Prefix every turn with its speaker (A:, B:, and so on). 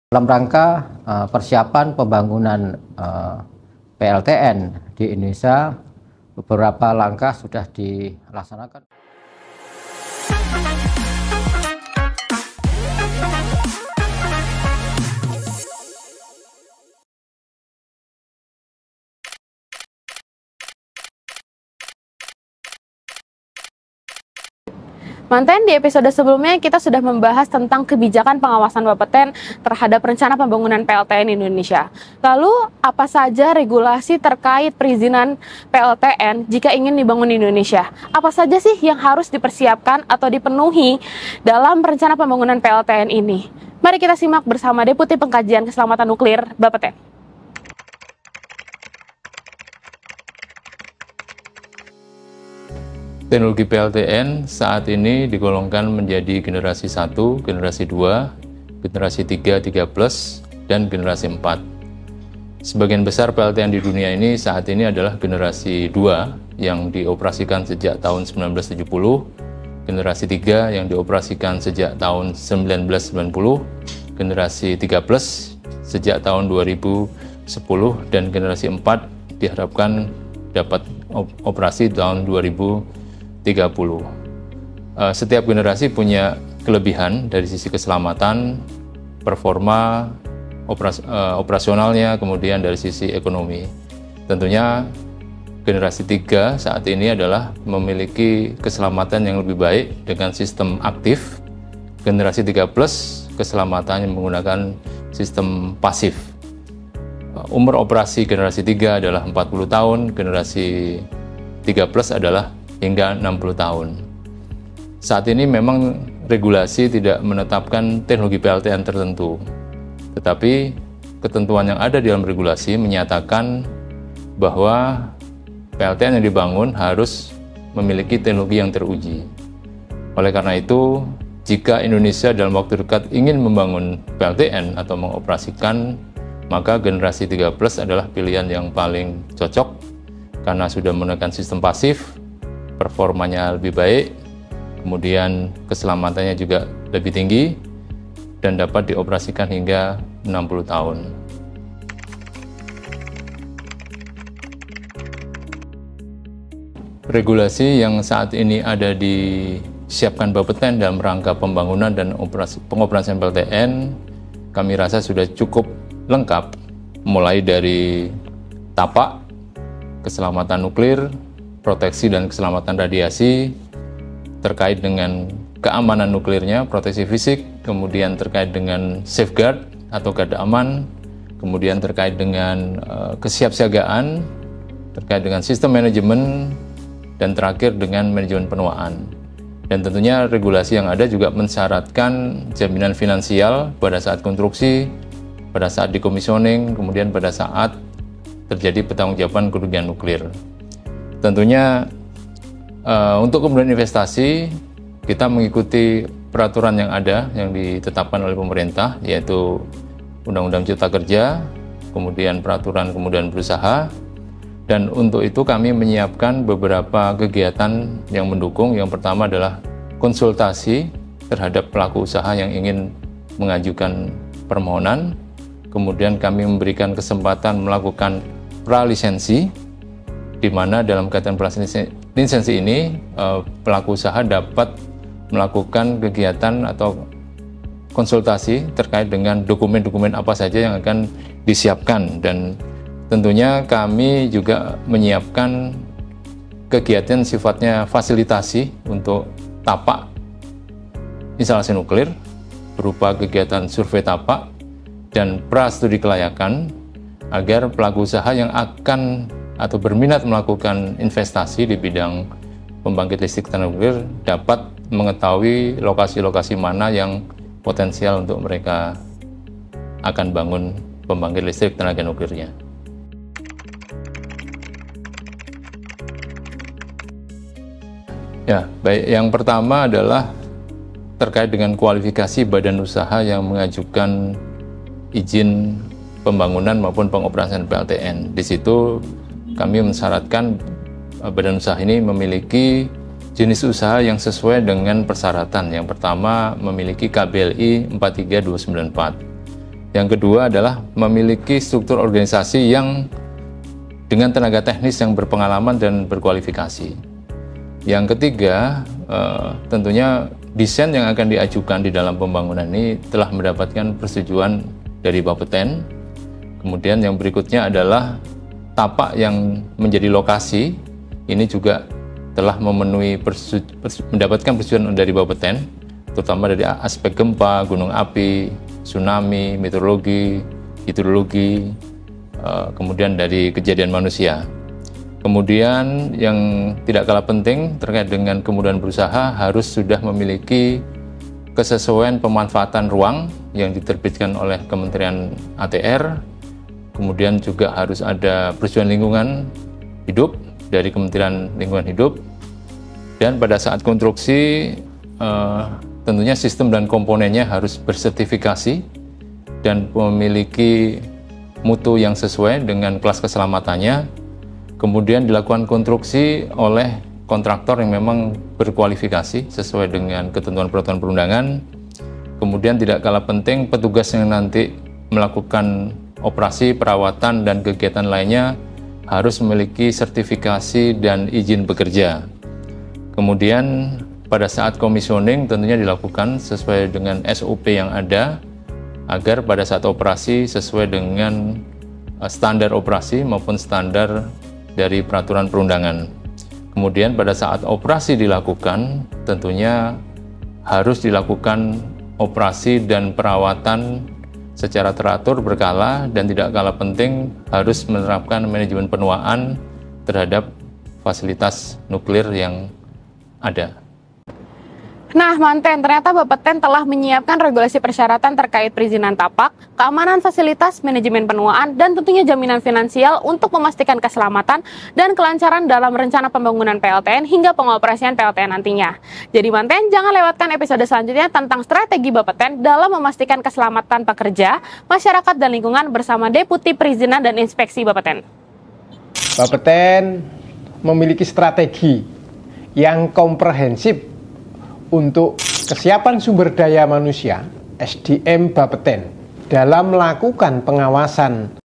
A: Dalam rangka persiapan pembangunan PLTN di Indonesia, beberapa langkah sudah dilaksanakan.
B: Manten, di episode sebelumnya kita sudah membahas tentang kebijakan pengawasan Bapeten terhadap rencana pembangunan PLTN Indonesia. Lalu, apa saja regulasi terkait perizinan PLTN jika ingin dibangun di Indonesia? Apa saja sih yang harus dipersiapkan atau dipenuhi dalam rencana pembangunan PLTN ini? Mari kita simak bersama Deputi Pengkajian Keselamatan Nuklir Bapeten.
C: Teknologi PLTN saat ini digolongkan menjadi generasi 1, generasi 2, generasi 3, 3+, dan generasi 4. Sebagian besar PLTN di dunia ini saat ini adalah generasi 2 yang dioperasikan sejak tahun 1970, generasi 3 yang dioperasikan sejak tahun 1990, generasi 3+ sejak tahun 2010, dan generasi 4 diharapkan dapat operasi tahun 2030. Setiap generasi punya kelebihan dari sisi keselamatan, performa, operasionalnya, kemudian dari sisi ekonomi. Tentunya generasi 3 saat ini adalah memiliki keselamatan yang lebih baik dengan sistem aktif. Generasi 3+ keselamatan yang menggunakan sistem pasif. Umur operasi generasi 3 adalah 40 tahun, generasi 3+ adalah hingga 60 tahun. Saat ini memang regulasi tidak menetapkan teknologi PLTN tertentu, tetapi ketentuan yang ada di dalam regulasi menyatakan bahwa PLTN yang dibangun harus memiliki teknologi yang teruji. Oleh karena itu, jika Indonesia dalam waktu dekat ingin membangun PLTN atau mengoperasikan, maka generasi 3+ adalah pilihan yang paling cocok karena sudah menggunakan sistem pasif, performanya lebih baik, kemudian keselamatannya juga lebih tinggi, dan dapat dioperasikan hingga 60 tahun. Regulasi yang saat ini ada disiapkan Bapeten dalam rangka pembangunan dan pengoperasian PLTN, kami rasa sudah cukup lengkap, mulai dari tapak, keselamatan nuklir, proteksi dan keselamatan radiasi, terkait dengan keamanan nuklirnya, proteksi fisik, kemudian terkait dengan safeguard atau garda aman, kemudian terkait dengan kesiapsiagaan, terkait dengan sistem manajemen, dan terakhir dengan manajemen penuaan. Dan tentunya regulasi yang ada juga mensyaratkan jaminan finansial pada saat konstruksi, pada saat decommissioning, kemudian pada saat terjadi pertanggungjawaban kerugian nuklir. Tentunya untuk kemudian investasi, kita mengikuti peraturan yang ada yang ditetapkan oleh pemerintah, yaitu Undang-Undang Cipta Kerja, kemudian peraturan kemudian berusaha, dan untuk itu kami menyiapkan beberapa kegiatan yang mendukung. Yang pertama adalah konsultasi terhadap pelaku usaha yang ingin mengajukan permohonan, kemudian kami memberikan kesempatan melakukan pralisensi, di mana dalam kegiatan pralisensi ini pelaku usaha dapat melakukan kegiatan atau konsultasi terkait dengan dokumen-dokumen apa saja yang akan disiapkan, dan tentunya kami juga menyiapkan kegiatan sifatnya fasilitasi untuk tapak instalasi nuklir berupa kegiatan survei tapak dan pra-studi kelayakan agar pelaku usaha yang akan atau berminat melakukan investasi di bidang pembangkit listrik tenaga nuklir dapat mengetahui lokasi-lokasi mana yang potensial untuk mereka akan bangun pembangkit listrik tenaga nuklirnya. Ya, baik. Yang pertama adalah terkait dengan kualifikasi badan usaha yang mengajukan izin pembangunan maupun pengoperasian PLTN. Di situ kami mensyaratkan badan usaha ini memiliki jenis usaha yang sesuai dengan persyaratan. Yang pertama, memiliki KBLI 43294. Yang kedua adalah memiliki struktur organisasi yang dengan tenaga teknis yang berpengalaman dan berkualifikasi. Yang ketiga, tentunya desain yang akan diajukan di dalam pembangunan ini telah mendapatkan persetujuan dari Bapeten. Kemudian yang berikutnya adalah tapak yang menjadi lokasi, ini juga telah memenuhi mendapatkan persetujuan dari Bapeten, terutama dari aspek gempa, gunung api, tsunami, meteorologi, hidrologi, kemudian dari kejadian manusia. Kemudian yang tidak kalah penting terkait dengan kemudahan berusaha harus sudah memiliki kesesuaian pemanfaatan ruang yang diterbitkan oleh Kementerian ATR. Kemudian juga harus ada persetujuan lingkungan hidup dari Kementerian Lingkungan Hidup. Dan pada saat konstruksi tentunya sistem dan komponennya harus bersertifikasi dan memiliki mutu yang sesuai dengan kelas keselamatannya. Kemudian dilakukan konstruksi oleh kontraktor yang memang berkualifikasi sesuai dengan ketentuan peraturan perundangan. Kemudian tidak kalah penting, petugas yang nanti melakukan operasi, perawatan, dan kegiatan lainnya harus memiliki sertifikasi dan izin bekerja. Kemudian pada saat komisioning tentunya dilakukan sesuai dengan SOP yang ada, agar pada saat operasi sesuai dengan standar operasi maupun standar dari peraturan perundangan. Kemudian pada saat operasi dilakukan, tentunya harus dilakukan operasi dan perawatan secara teratur, berkala, dan tidak kalah penting harus menerapkan manajemen penuaan terhadap fasilitas nuklir yang ada.
B: Nah, Manten, ternyata Bapeten telah menyiapkan regulasi persyaratan terkait perizinan tapak, keamanan fasilitas, manajemen penuaan, dan tentunya jaminan finansial untuk memastikan keselamatan dan kelancaran dalam rencana pembangunan PLTN hingga pengoperasian PLTN nantinya. Jadi Manten, jangan lewatkan episode selanjutnya tentang strategi Bapeten dalam memastikan keselamatan pekerja, masyarakat, dan lingkungan bersama Deputi Perizinan dan Inspeksi Bapeten.
D: Bapeten memiliki strategi yang komprehensif untuk kesiapan sumber daya manusia SDM Bapeten dalam melakukan pengawasan